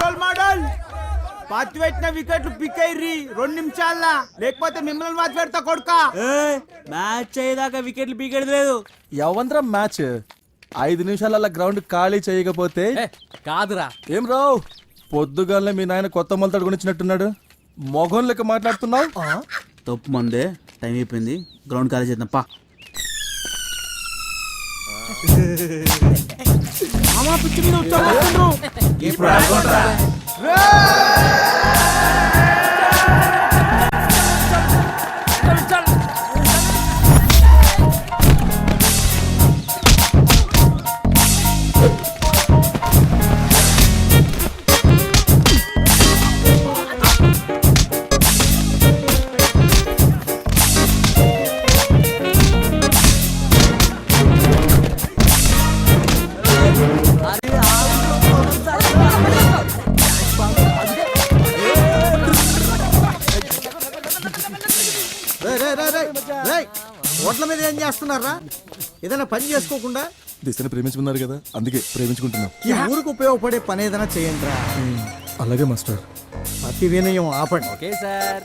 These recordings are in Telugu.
రోల్ మోడల్ పాతి పెట్టిన వికెట్లు పిక్ అయ్యి 2 నిమిషాల లేకపోతే మిమ్మల్ని మాత్రం పెడతా కొడుక. మ్యాచ్ అయ్యేదాకా వికెట్లు పీకేది లేదు. ఎవంతరం మ్యాచ్ 5 నిమిషాల గ్రౌండ్ ఖాళీ చేయకపోతే కాదురా. ఏం రావు పొద్దుగాలనే మీ నాయన కొత్త మొలతాడు కొనిచ్చినట్టున్నాడు. మొగం లెక్క మాట్లాడుతున్నావు. తప్పు మందే, టైం అయిపోయింది, గ్రౌండ్ ఖాళీ చేద్దాం పా. పిచ్చి మీద ఇప్పుడు ఓట్ల మీద ఏం చేస్తున్నారా? ఏదైనా పని చేసుకోకుండా దిశని ప్రేమించుకున్నారు కదా, అందుకే ప్రేమించుకుంటున్నాం. ఈ ఊరికి ఉపయోగపడే పని ఏదైనా చేయండి రా. అలాగే మాస్టర్. అతి వినయం ఆపండి. Okay sir.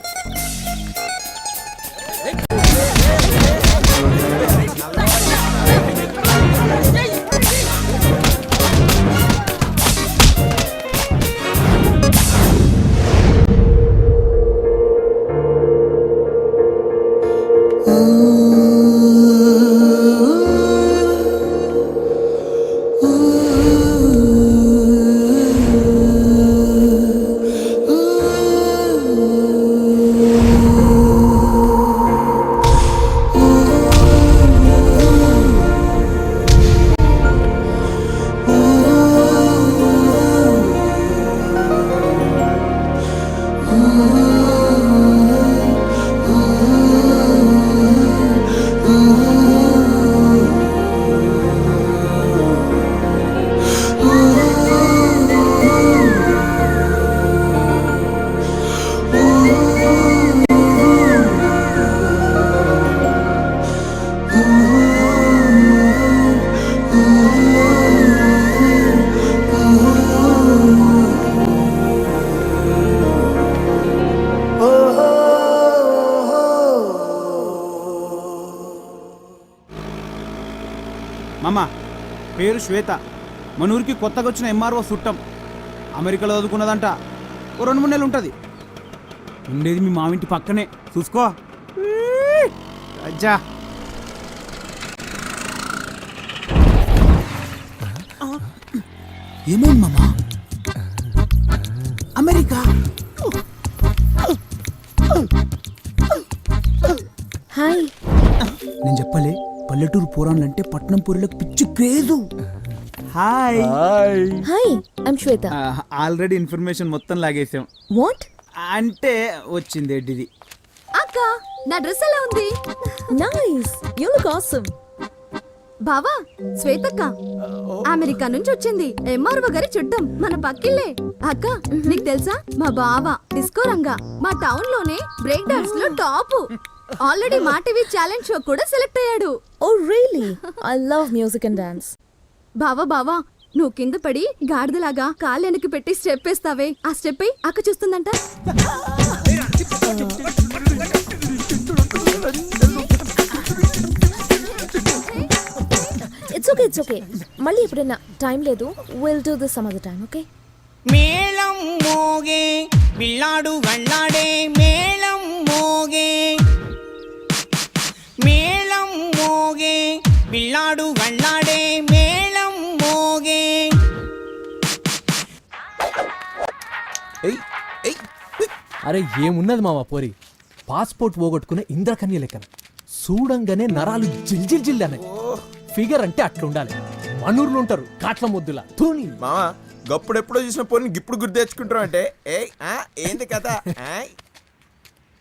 మామ పేరు శ్వేత, మన ఊరికి కొత్తగా వచ్చిన ఎంఆర్ఓ చుట్టం. అమెరికాలో చదువుకున్నదంట. ఓ 2-3 నెలలు ఉంటుంది. ఉండేది మీ మావింటి పక్కనే, చూసుకో. అజ్జా ఏమైంది మామ? America hi. నేను చెప్పలే, పల్లెటూరు పోరాన్లంటే పట్నం పూరులకు పిచ్చి craze. Hi hi, I'm Shweta. Already information మొత్తం లాగేసాం. వాట్ అంటే వచ్చింది ఎడ్డిది. అక్క, నా డ్రెస్ ఎలా ఉంది? Nice, you look awesome. బావా, శ్వేతక్క అమెరికా నుంచి వచ్చింది. ఎంఆర్ఓ గారి చుట్టం, మన పక్కిల్లే. అక్క, నీకు తెలుసా, మా బావ డిస్కో రంగా మా టౌన్ లోనే బ్రేక్ డాన్స్ లో top. Already Maa TV challenge show కూడా సెలెక్ట్ అయ్యాడు. Oh really? I love music and dance. బావా బావా, నువ్వు కింద పడి గాడిదలాగా కాళ్ళు వెనక్కి పెట్టి స్టెప్ వేస్తావే, ఆ స్టెప్ అయి అక్క చూస్తుందంట. It's okay. మళ్ళీ ఎప్పుడైనా టైం లేదు, will do this some other time, okay? మేళం మోగే పిల్లాడు గళ్ళాడే, మేళం మోగే మేళం మోగే పిల్లాడు గళ్ళాడే, మేళం మోగే. అరే ఏమున్నది మామ పోరి, పాస్పోర్ట్ పోగొట్టుకునే ఇంద్రకన్య లెక్కన చూడంగానే నరాలు జిల్ అనే ఫిగర్ అంటే అట్లుండాలి. మనూర్లు ఉంటారు కాట్ల ముద్దులా తూని. మామా గప్పుడెప్పుడో చూసిన పోనీ ఇప్పుడు గుర్తు తెచ్చుకుంటాం అంటే ఏంది కదా.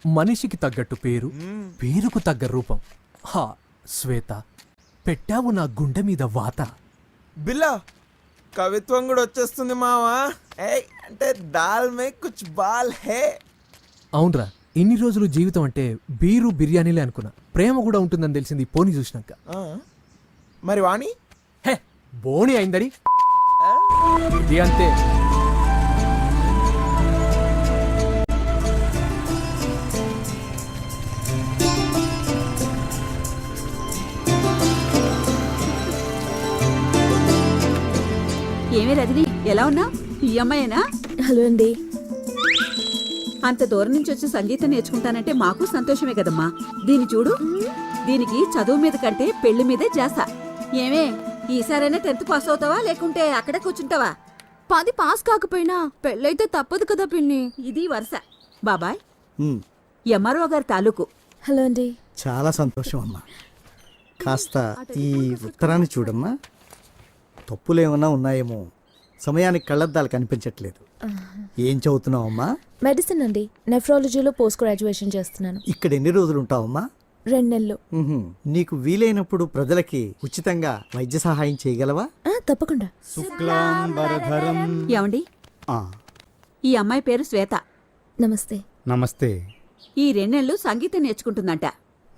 మనిషికి తగ్గట్టు పేరు, పేరుకు తగ్గ రూపం. హా శ్వేత, పెట్టావు నా గుండె మీద వాత. బిల్లా కవిత్వం కూడా వచ్చేస్తుంది మావా. అంటే దాల్ మే కుచ్ బాల్ హే. అవునరా, ఇన్ని రోజులు జీవితం అంటే బీరు బిర్యానీలే అనుకున్నా. ప్రేమ కూడా ఉంటుందని తెలిసింది పోనీ చూసినాక. మరి వాణి హే బోని అయిందని ఇది అంతే. ఏమే రజని ఎలా ఉన్నావు? ఈ అమ్మాయేనా? హలో అండి. అంత దూరం నుంచి వచ్చి సంగీతం నేర్చుకుంటానంటే మాకు సంతోషమే కదమ్మా. దీని చూడు, దీనికి చదువు మీద కంటే పెళ్లి మీదే జాస. ఏమే ఈసారైనా 10th పాస్ అవుతావా లేకుంటే అక్కడే కూర్చుంటావా? 10 పాస్ కాకపోయినా పెళ్ళైతే తప్పదు కదా పిన్ని. ఇది వరుస. బాబాయ్, ఉమ్, ఎంఆర్ఓ గారి తాలూకు. హలో అండి. చాలా సంతోషం అమ్మా. కాస్త ఈ ఉత్తరాన్ని చూడమ్మా. తప్పులేమన్నా ఉన్నాయేమో, సమయానికి కళ్ళద్దాలు కనిపించట్లేదు. ఏం చదువుతున్నావమ్మా? మెడిసిన్ అండి. నెఫ్రాలజీలో పోస్ట్ గ్రాడ్యుయేషన్ చేస్తున్నాను. ఇక్కడ ఎన్ని రోజులు ఉంటావమ్మా? 2 నెలలు. ఉహుం. నీకు వీలైనప్పుడు ప్రజలకి ఉచితంగా వైద్య సహాయం చేయగలవా? తప్పకుండా. ఏమండి, ఈ అమ్మాయి పేరు శ్వేత. నమస్తే. నమస్తే. ఈ 2 నెలలు సంగీతం నేర్చుకుంటుందంట.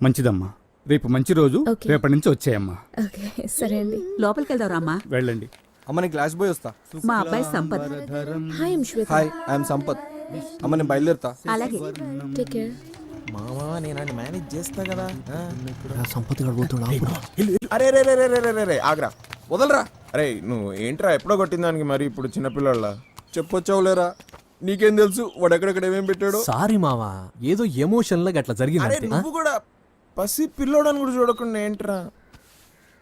మంచిదమ్మా. రేపు మంచి రోజు. ఓకే. రేపటి నుంచి వచ్చేయమ్మా. ఓకే సరే అండి. లోపలికి వెళ్దాం రామ్మా. వెళ్ళండి. అమ్మని గ్లాస్ పోయి వస్తా. మా అబ్బాయి Sampath. Hi Shweta. Hi, I'm Sampath. అమ్మ నేను బయలుదేరుతా. అలాగే. Take care. మావా నేను మేనేజ్ చేస్తా కదా. అరే రే రే రే రే రే రే ఆగ్రా, వదలరా. అరే నువ్వు ఏంట్రా ఎప్పుడో కొట్టిన దానికి మరి ఇప్పుడు చిన్నపిల్లల చెప్పొచ్చావులేరా, నీకేం తెలుసు వాడు ఎక్కడెక్కడ ఏమేం పెట్టాడు. సారీ మావా, ఏదో ఎమోషన్ లాగా అట్లా అరే జరిగింది. నువ్వు కూడా పసి పిల్లోడని కూడా చూడకుండా ఏంట్రా.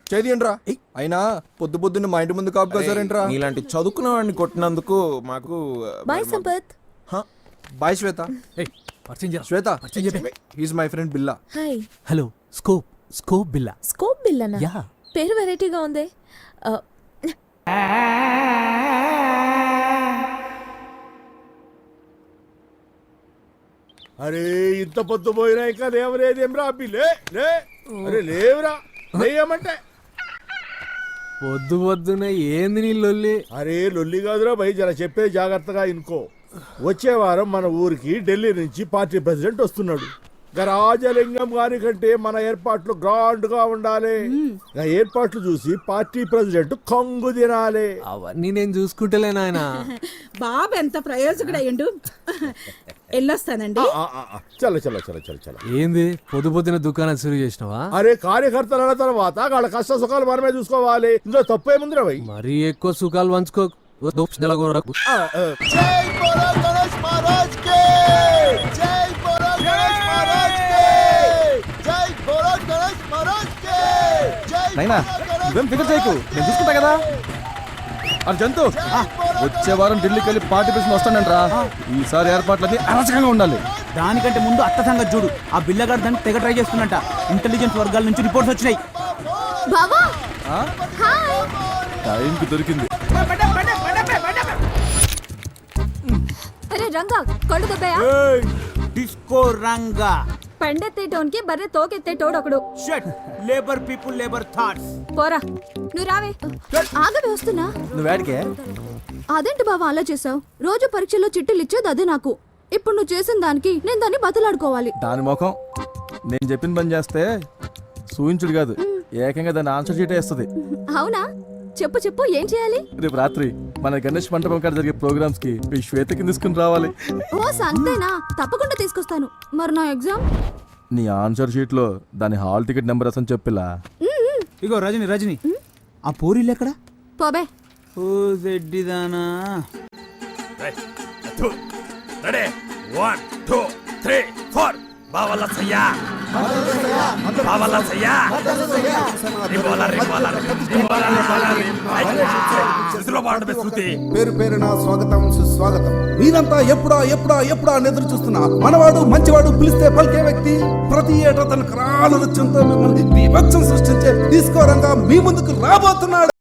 చేదియండ్రా. అయినా పొద్దు పొద్దున్న మా ఇంటి ముందు కాపు కాసారేంట్రా. ఇలాంటి చదువుకున్న వాడిని కొట్టినందుకు మాకు బాయ్ సంపత్. బాయ్ శ్వేత. పరిచయం చేరా. శ్వేత, he's my friend Billa. Hi. Hello, scope Billa. Scope బిల్లనా? Yeah. పేరు వెరైటీగా ఉంది. అరే ఇంత పొద్దు పోయినా ఇంకా లేవలేదేమ్రా అబ్బి? లే అరే లేవురా, లేయమంటే. పొద్దునే ఏంది నీ లొల్లి? అరే లొల్లి కాదురా భయ్, జర చెప్పే జాగ్రత్తగా ఇనుకో. వచ్చే వారం మన ఊరికి ఢిల్లీ నుంచి పార్టీ ప్రెసిడెంట్ వస్తున్నాడు. రాజలింగం గారి కంటే మన ఏర్పాట్లు గ్రాండ్ గా ఉండాలి. ఏర్పాట్లు చూసి పార్టీ ప్రెసిడెంట్ కంగు తినాలి. అవన్నీ నేను చూసుకుంటలే నాయన. బాబు ఎంత ప్రయోజకుడయ్యండు. వెళ్ళొస్తానండి. చల్ల చల్ల చల్ల చల్ల చల్ల. ఏంది పొద్దున దుకాణం సురు చేసినావా? అరే కార్యకర్తల తర్వాత వాళ్ళ కష్ట సుఖాలు మనమే చూసుకోవాలి. ఇందులో తప్పేముందిరా భయ్? మరీ ఎక్కువ సుఖాలు పంచుకో. నైనా నువ్వేం ఫికర్ చేయకు, నేను చూసుకుంటా కదా. అది జంతు వచ్చే వారం ఢిల్లీకి వెళ్ళి పార్టీ ప్రెసిడెంట్ వస్తానంట్రా. ఈసారి ఏర్పాట్లకి అరాచకంగా ఉండాలి. దానికంటే ముందు అత్త సంగతి చూడు. ఆ బిల్లగాడు దాన్ని తెగ ట్రై చేస్తున్నట్ట. ఇంటెలిజెన్స్ వర్గాల నుంచి రిపోర్ట్స్ వచ్చినాయి. బావా హాయ్. టైంకి దొరికింది. అరే రంగా కళ్ళు దొబ్బయా? డిస్కో రంగా. పెండెత్తేటోన్కి బర్రె తోకెత్తేటోడు ఒకడు. Shut. Labour people labour thoughts. పోరా నువ్వు రావే. ఆగవే వస్తున్నా. నువ్వేడికే? అదేంటి బావా అలా చేసావు? రోజు పరీక్షల్లో చిట్టులు ఇచ్చేది అదే నాకు. ఇప్పుడు నువ్వు చేసిన దానికి నేను దాన్ని బతలాడుకోవాలి. దాని ముఖం నేను చెప్పిన పని చేస్తే సూచించుడు కాదు, ఏకంగా దాన్ని ఆన్సర్ షీటే వేస్తుంది. అవునా? చెప్పు చెప్పు ఏం చేయాలి? రేపు రాత్రి మన గణేష్ మంటపం కాడ జరిగే ప్రోగ్రామ్స్ కి మీ శ్వేతకి తీసుకుని రావాలి. ఓ సంతేనా? తప్పకుండా తీసుకొస్తాను. మరి నా ఎగ్జామ్? నీ ఆన్సర్ షీట్ లో దాని హాల్ టికెట్ నెంబర్ అసలు చెప్పిలా. ఇగో రజని ఆ పూరీలు ఎక్కడ? పోబే. ఓ జెడ్డిదానా. రెడీ 1 2 3 4 బావల సయ్యా బావల సయ్యా పేరు పేరున స్వాగతం సుస్వాగతం. మీరంతా ఎప్పుడా ఎప్పుడా ఎప్పుడా అని ఎదురు చూస్తున్నా మనవాడు మంచివాడు పిలిస్తే పలికే వ్యక్తి ప్రతి ఏటా తన కరాల నృత్యంతో మిమ్మల్ని బీభత్సం సృష్టించే తీసుకోరంగా మీ ముందుకు రాబోతున్నాడు.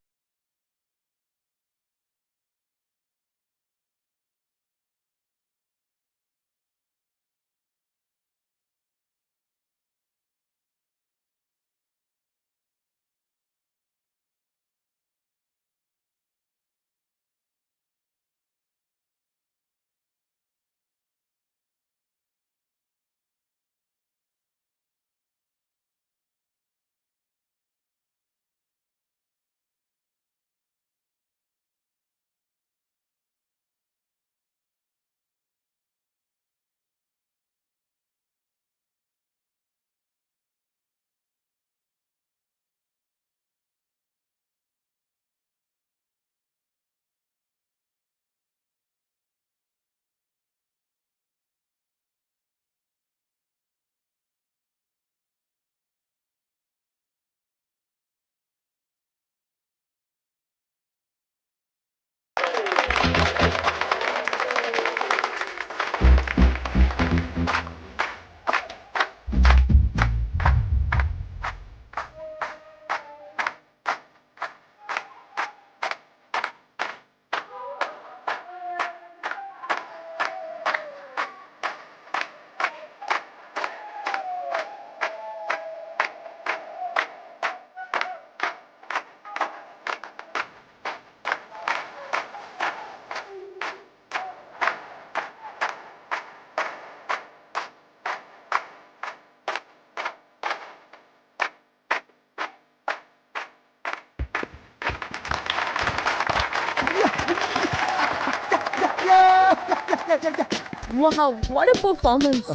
Wow, what a performance.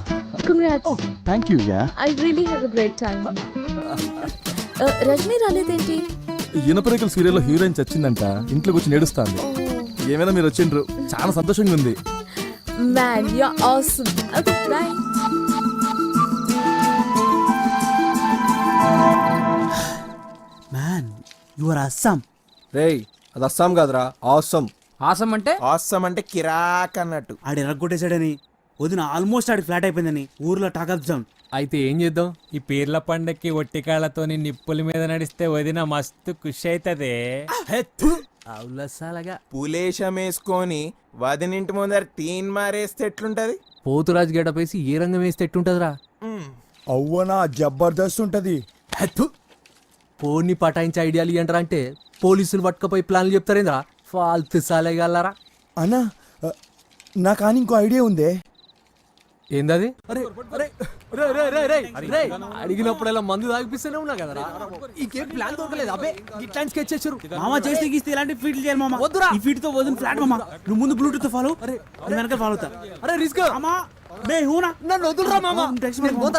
Congrats. Thank you yeah I really had a great time. Rajani రాలేదేంటి? ఇనపరేకల్ సీరియల్లో హీరోయిన్ చచ్చిందంట, ఇంట్లోకి వచ్చి నేడుస్తాంది. ఏమైనా మీరు వచ్చిండ్రు, చాలా సంతోషంగా ఉంది. Man, you're awesome. Okay, bye. Man you are Assam. రేయ్ అది అస్సాం కాదురా, ఆసమ్. ఆసం అంటే ఆసం అంటే కిరాక్ అన్నట్టు. ఆడు ఎరగొట్టేశాడని వదిన ఆల్మోస్ట్ ఆడి ఫ్లాట్ అయిపోయిందని ఊర్లో టాక్ ఆఫ్ జోన్. అయితే ఏం చేద్దాం? ఈ పీర్ల పండక్కి ఒట్టికాళ్ళతోని నిప్పుల మీద నడిస్తే వదిన మస్తు ఖుషి అవుతుంది. అవులసాలగా పులేశం వేసుకొని వదినింటి ముందర తీన్ మారేస్తే ఎట్లుంటది? పోతురాజు గడపేసి ఏ రంగం వేస్తే ఎట్టుంటదిరా? అవ్వనా జబర్దస్త్ ఉంటది. పోన్ని పటాయించి ఐడియాలు ఇయ్యంటారా అంటే పోలీసులు పట్టుకపోయి ప్లాన్లు చెప్తారేంద్రా? ఫాల్తు సాలేగలరా. అన్నా నా కానీ ఇంకో ఐడియా ఉందే. ఏందది? అడిగినప్పుడల్లా మందు తాగిపిస్తూనే ఉన్నా కదరా. ఇంకేం ప్లాన్ దొరకలేదు. అబ్బే ఇట్లాంటి స్కెచ్ చేశారు. మామ చేస్తే గీస్తే ఇలాంటి ఫీట్లు చేయాలి మామ. వద్దురా. ఈ ఫీట్ తో వదిన ఫ్లాట్ మామ. నువ్వు ముందు బ్లూటూత్ ఫాలో, నేను వెనక ఫాలో అవుతా. అరే రిస్క్ మామ మే హూనా నన్ను వదులురా మామ. టెక్స్ట్ నేను పోతా.